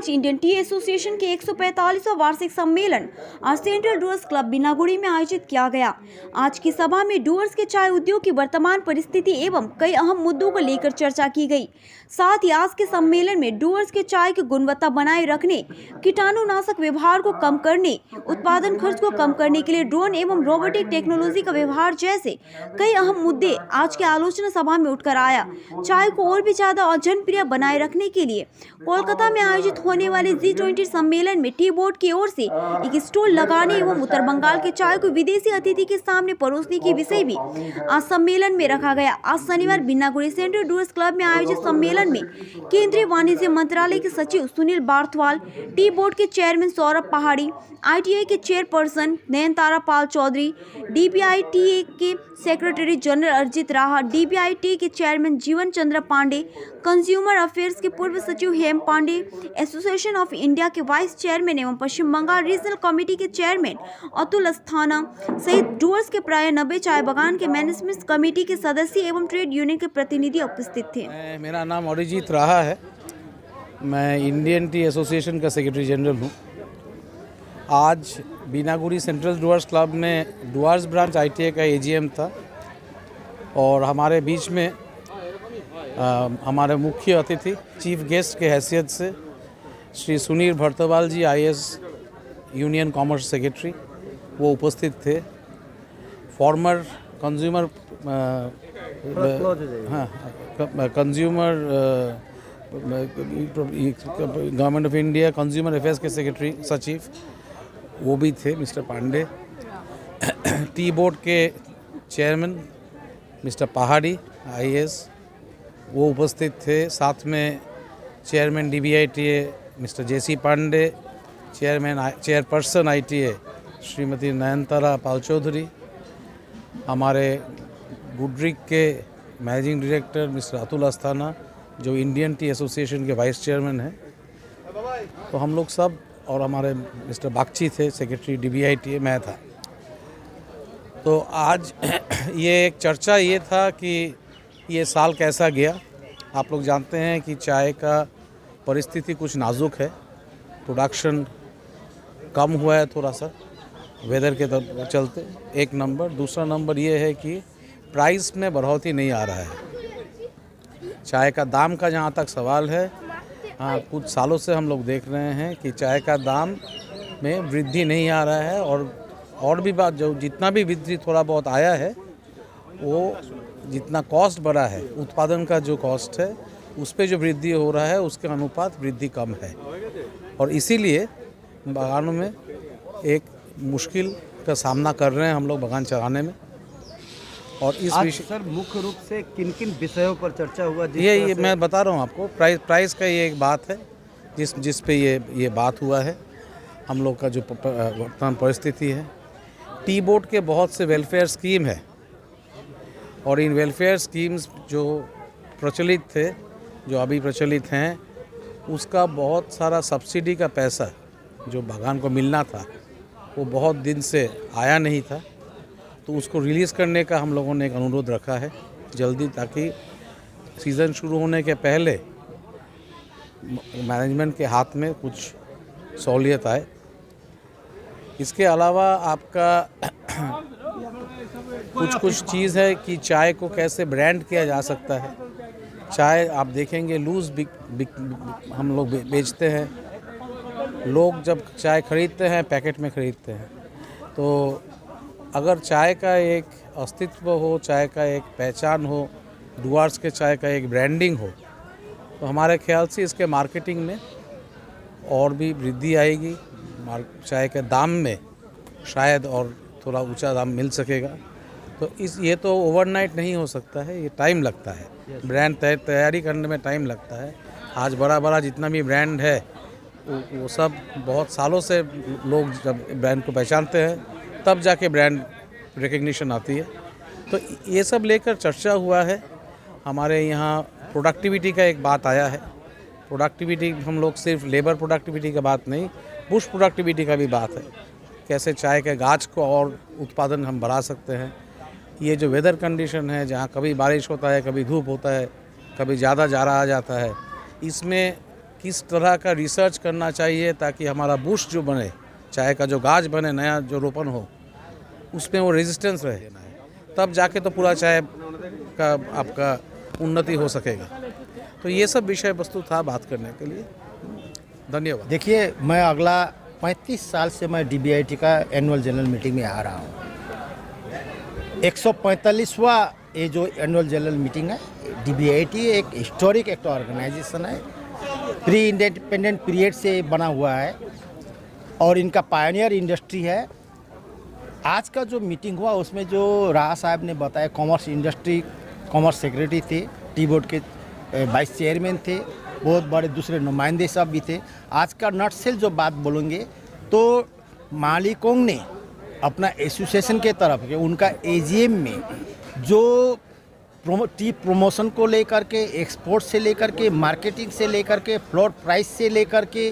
आज Indian tea association के 145वां वार्षिक सम्मेलन आज सेंट्रल डुअर्स क्लब बीनागुड़ी में आयोजित किया गया। आज की सभा में डुअर्स के चाय उद्योग की वर्तमान परिस्थिति एवं कई अहम मुद्दों को लेकर चर्चा की गई। साथ ही आज के सम्मेलन में डुअर्स के चाय की गुणवत्ता बनाए रखने, कीटाणुनाशक व्यवहार को कम करने, उत्पादन खर्च को कम करने के लिए ड्रोन एवं रोबोटिक टेक्नोलॉजी का व्यवहार जैसे कई अहम मुद्दे आज के आलोचना सभा में उठकर आया। चाय को और भी ज्यादा जनप्रिय बनाए रखने के लिए कोलकाता में आयोजित होने वाले G20 सम्मेलन में टी बोर्ड की ओर से एक स्टॉल लगाने एवं उत्तर बंगाल के चाय को विदेशी अतिथि के सामने परोसने की विषय भी आज सम्मेलन में रखा गया। आज शनिवार बीनागुड़ी सेंट्रल डुअर्स क्लब में आयोजित सम्मेलन में केंद्रीय वाणिज्य मंत्रालय के सचिव सुनील बार्थवाल, टी बोर्ड के चेयरमैन सौरभ पहाड़ी, ITI के चेयरपर्सन नयनतारा पाल चौधरी, DBITA के सेक्रेटरी जनरल अरिजीत राहा, DBIT के चेयरमैन जीवन चंद्र पांडे, कंज्यूमर अफेयर्स के पूर्व सचिव हेम पांडे, एसोसिएशन ऑफ इंडिया के वाइस चेयरमैन एवं पश्चिम बंगाल रीजनल कमेटी के चेयरमैन अतुल अस्थाना सहित डुअर्स के प्राय 90 चाय बागान के मैनेजमेंट कमेटी के सदस्य एवं ट्रेड यूनियन के प्रतिनिधि उपस्थित थे। मेरा नाम अरिजीत राहा है। मैं इंडियन टी एसोसिएशन का सेक्रेटरी जनरल हूँ। आज बीनागुड़ी सेंट्रल डुअर्स क्लब में डुअर्स ब्रांच ITI का AGM था और हमारे बीच में हमारे मुख्य अतिथि चीफ गेस्ट के हैसियत से Shri Sunil Bhartwal ji IAS union commerce secretary वो उपस्थित थे। Former consumer government of India consumer affairs के सेक्रेटरी सचिव वो भी थे मिस्टर पांडे। टी बोर्ड के चेयरमैन मिस्टर पहाड़ी IAS वो उपस्थित थे। साथ में chairman DBITA mister JC Pandey, chairperson ITA Shrimati Nayantara Pal Chaudhary, हमारे गुडरिक के managing director mister Atul Asthana जो इंडियन टी एसोसिएशन के वाइस चेयरमैन हैं। तो हम लोग सब और हमारे मिस्टर बागची थे सेक्रेटरी DBITA, मैं था। तो आज ये एक चर्चा ये था कि ये साल कैसा गया। आप लोग जानते हैं कि चाय का परिस्थिति कुछ नाजुक है, प्रोडक्शन कम हुआ है थोड़ा सा वेदर के चलते, एक नंबर। दूसरा नंबर ये है कि प्राइस में बढ़ोतरी नहीं आ रहा है। चाय का दाम का जहाँ तक सवाल है, हाँ कुछ सालों से हम लोग देख रहे हैं कि चाय का दाम में वृद्धि नहीं आ रहा है और भी बात जो जितना भी वृद्धि थोड़ा बहुत आया है वो जितना कॉस्ट बढ़ा है, उत्पादन का जो कॉस्ट है उस पे जो वृद्धि हो रहा है उसके अनुपात वृद्धि कम है और इसीलिए बागानों में एक मुश्किल का सामना कर रहे हैं हम लोग बागान चलाने में। और इस विषय सर मुख्य रूप से किन किन विषयों पर चर्चा हुआ? ये मैं बता रहा हूँ आपको। प्राइस का ये एक बात है जिस पे ये बात हुआ है। हम लोग का जो वर्तमान परिस्थिति है, टी बोर्ड के बहुत से वेलफेयर स्कीम है और इन वेलफेयर स्कीम्स जो प्रचलित थे, जो अभी प्रचलित हैं, उसका बहुत सारा सब्सिडी का पैसा जो बागान को मिलना था वो बहुत दिन से आया नहीं था। तो उसको रिलीज़ करने का हम लोगों ने एक अनुरोध रखा है जल्दी, ताकि सीज़न शुरू होने के पहले मैनेजमेंट के हाथ में कुछ सहूलियत आए। इसके अलावा आपका कुछ चीज़ है कि चाय को कैसे ब्रांड किया जा सकता है। चाय आप देखेंगे लूज़ हम लोग बेचते हैं। लोग जब चाय खरीदते हैं पैकेट में खरीदते हैं। तो अगर चाय का एक अस्तित्व हो, चाय का एक पहचान हो, डुअर्स के चाय का एक ब्रांडिंग हो, तो हमारे ख्याल से इसके मार्केटिंग में और भी वृद्धि आएगी। चाय के दाम में शायद और थोड़ा ऊंचा दाम मिल सकेगा। तो ये तो ओवरनाइट नहीं हो सकता है, ये टाइम लगता है। ब्रांड तैयारी करने में टाइम लगता है। आज बड़ा जितना भी ब्रांड है वो सब बहुत सालों से लोग जब ब्रांड को पहचानते हैं तब जाके ब्रांड रिकग्निशन आती है। तो ये सब लेकर चर्चा हुआ है। हमारे यहाँ प्रोडक्टिविटी का एक बात आया है। प्रोडक्टिविटी हम लोग सिर्फ लेबर प्रोडक्टिविटी का बात नहीं, बुश प्रोडक्टिविटी का भी बात है। कैसे चाय के गाछ को और उत्पादन हम बढ़ा सकते हैं। ये जो वेदर कंडीशन है, जहाँ कभी बारिश होता है, कभी धूप होता है, कभी ज़्यादा जाड़ा आ जाता है, इसमें किस तरह का रिसर्च करना चाहिए ताकि हमारा बुश जो बने, चाय का जो गाछ बने, नया जो रोपण हो, उसमें वो रेजिस्टेंस रहे, तब जाके तो पूरा चाय का आपका उन्नति हो सकेगा। तो ये सब विषय वस्तु था बात करने के लिए। धन्यवाद। देखिए, मैं अगला 35 साल से मैं DBIT का एनुअल जनरल मीटिंग में आ रहा हूँ। 145वां ये जो एनुअल जनरल मीटिंग है, DBIT एक हिस्टोरिक एक ऑर्गेनाइजेशन है, प्री इंडिपेंडेंट पीरियड से बना हुआ है और इनका पायनियर इंडस्ट्री है। आज का जो मीटिंग हुआ उसमें जो राह साहब ने बताया, कॉमर्स सेक्रेटरी थे, टी बोर्ड के वाइस चेयरमैन थे, बहुत बड़े दूसरे नुमाइंदे सब भी थे। आज का नटसेल जो बात बोलेंगे तो मालिकों ने अपना एसोसिएशन के तरफ के उनका AGM में जो टी प्रमोशन को लेकर के, एक्सपोर्ट से लेकर के, मार्केटिंग से लेकर के, फ्लोर प्राइस से लेकर के,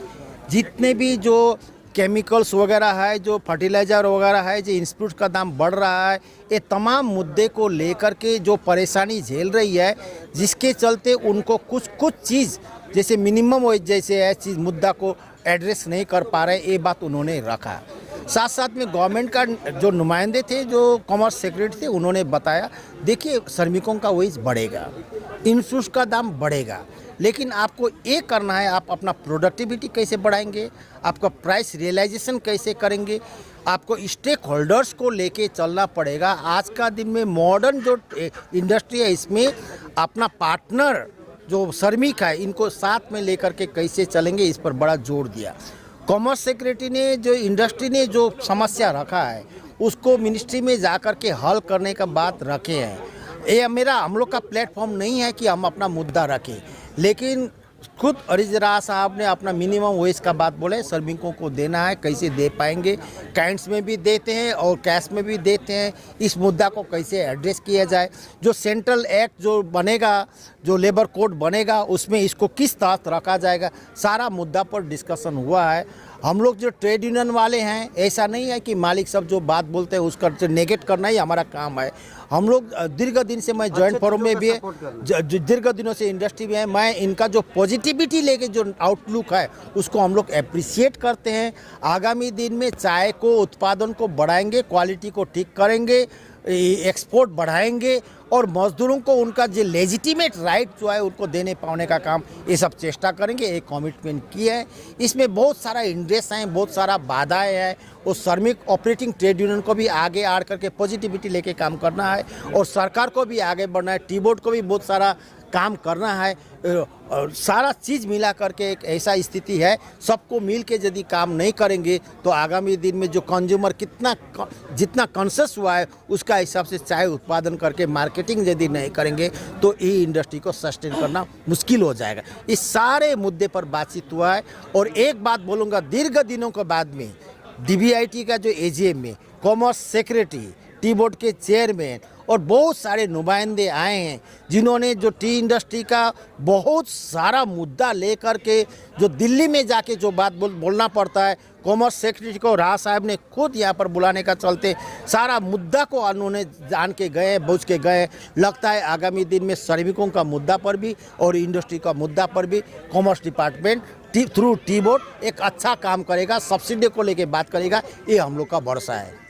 जितने भी जो केमिकल्स वगैरह है, जो फर्टिलाइज़र वगैरह है, जो इंस्पूट का दाम बढ़ रहा है, ये तमाम मुद्दे को लेकर के जो परेशानी झेल रही है, जिसके चलते उनको कुछ चीज़ जैसे मिनिमम वेज जैसे है चीज़ मुद्दा को एड्रेस नहीं कर पा रहे, ये बात उन्होंने रखा। साथ साथ में गवर्नमेंट का जो नुमाइंदे थे, जो कॉमर्स सेक्रेटरी थे, उन्होंने बताया देखिए श्रमिकों का वेज बढ़ेगा, इंस्पूट का दाम बढ़ेगा, लेकिन आपको ये करना है, आप अपना प्रोडक्टिविटी कैसे बढ़ाएंगे, आपका प्राइस रियलाइजेशन कैसे करेंगे, आपको स्टेक होल्डर्स को लेके चलना पड़ेगा। आज का दिन में मॉडर्न जो इंडस्ट्री है, इसमें अपना पार्टनर जो श्रमिक है, इनको साथ में लेकर के कैसे चलेंगे, इस पर बड़ा जोर दिया। कॉमर्स सेक्रेटरी ने जो इंडस्ट्री ने जो समस्या रखा है उसको मिनिस्ट्री में जाकर के हल करने का बात रखे हैं। ये हम लोग का प्लेटफॉर्म नहीं है कि हम अपना मुद्दा रखें, लेकिन खुद अरिज राह साहब ने अपना मिनिमम वेज का बात बोले, श्रमिकों को देना है, कैसे दे पाएंगे, काइंड्स में भी देते हैं और कैश में भी देते हैं, इस मुद्दा को कैसे एड्रेस किया जाए। जो सेंट्रल एक्ट जो बनेगा, जो लेबर कोड बनेगा, उसमें इसको किस तरह रखा जाएगा, सारा मुद्दा पर डिस्कशन हुआ है। हम लोग जो ट्रेड यूनियन वाले हैं, ऐसा नहीं है कि मालिक सब जो बात बोलते हैं उसका नेगेट करना ही हमारा काम है। हम लोग दीर्घ दिन से, मैं जॉइंट फोरम में भी दीर्घ दिनों से इंडस्ट्री में है, मैं इनका जो पॉजिटिविटी लेके जो आउटलुक है उसको हम लोग अप्रिशिएट करते हैं। आगामी दिन में चाय को उत्पादन को बढ़ाएंगे, क्वालिटी को ठीक करेंगे, एक्सपोर्ट बढ़ाएंगे और मजदूरों को उनका जो लेजिटिमेट राइट जो है उनको देने पाने का काम ये सब चेष्टा करेंगे, एक कमिटमेंट किया है। इसमें बहुत सारा इंटरेस्ट हैं, बहुत सारा बाधाएं हैं, और श्रमिक ऑपरेटिंग ट्रेड यूनियन को भी आगे आड़ करके पॉजिटिविटी लेके काम करना है और सरकार को भी आगे बढ़ना है, टी बोर्ड को भी बहुत सारा काम करना है। और सारा चीज़ मिला करके एक ऐसा स्थिति है, सबको मिल के यदि काम नहीं करेंगे तो आगामी दिन में जो कंज्यूमर जितना कॉन्शियस हुआ है उसका हिसाब से चाय उत्पादन करके मार्केटिंग यदि नहीं करेंगे तो ये इंडस्ट्री को सस्टेन करना मुश्किल हो जाएगा। इस सारे मुद्दे पर बातचीत हुआ है। और एक बात बोलूँगा, दीर्घ दिनों के बाद में DBIT का जो AGM में कॉमर्स सेक्रेटरी, टी बोर्ड के चेयरमैन और बहुत सारे नुमाइंदे आए हैं, जिन्होंने जो टी इंडस्ट्री का बहुत सारा मुद्दा लेकर के जो दिल्ली में जाके जो बात बोलना पड़ता है, कॉमर्स सेक्रेटरी को राह साहब ने खुद यहाँ पर बुलाने का चलते सारा मुद्दा को उन्होंने जान के गए, बुझ के गए। लगता है आगामी दिन में श्रमिकों का मुद्दा पर भी और इंडस्ट्री का मुद्दा पर भी commerce department through tea board एक अच्छा काम करेगा, सब्सिडी को लेके बात करेगा, ये हम लोग का भरोसा है।